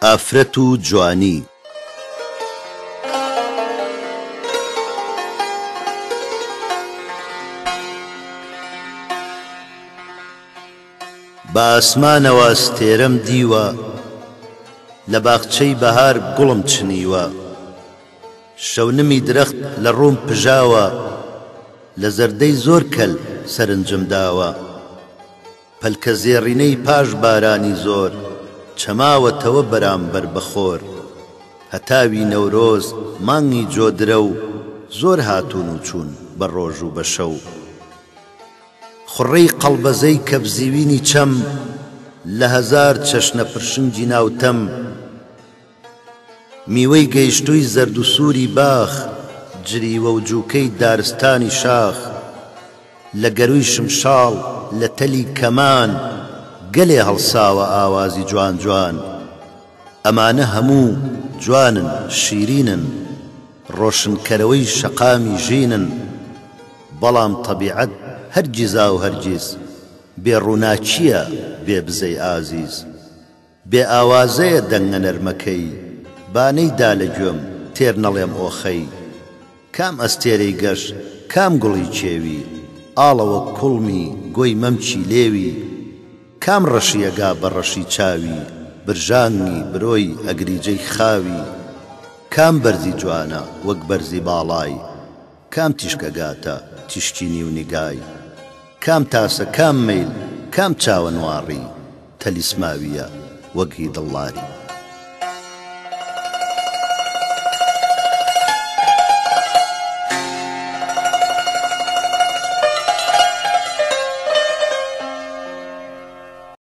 ئافرەت و جوانی. بە ئاسمانەوە ستێرەم دیوە، لە باخچەی بەهار گوڵم چنیوە. شەونمی درەخت لە ڕووم پژاوە، لە زەردەی زۆر کەل سەرنجم داوە. پەلکە زێڕینەی پاش بارانی زۆر، چەماوەتەوە بەرامبەر بەخۆر. هەتاوی نەورۆز مانگی جۆدرە و زۆر هاتوون و چوون بە ڕۆژ و بە شەو. خوڕەی قەڵبەزەی کەبزیوینی چەم، لە هەزار چەشنە پرشنگی ناوتەم. میوەی گەیشتووی زەرد و سووری باخ، جریوە و جووکەی دارستانی شاخ. لە گەروی شمشاڵ لە تەلی کەمان، گەلێ هەڵساوە ئاوازی جوان جوان. ئەمانە هەموو جوانن شیرینن، ڕۆشنکەرەوەی شەقامی ژینن. بەڵام تەبیعەت هەرگیزا و هەرگیز بێڕووناچیە بێ بزەی ئازیز. بێ ئاوازەیە دەنگە نەرمەکەی، بانەیدا لە گوێم تێر نەڵێم ئۆخەی. کام ئەستێرەی گەشت کام گوڵی کێوی، ئاڵەوە کوڵمی گۆی مەمچی لێوی. کام ڕەشیەگا بە ڕەشی چاوی، برژانگی برۆی ئەگریجەی خاوی. کام بەرزی جوانە وەک بەرزی باڵای، کام تیشکەگاتە تیشکی نیو نیگای. کام تاسە کام مەیل کام چاوەنواڕی، تەلیسماویە وەکی دڵڵاری.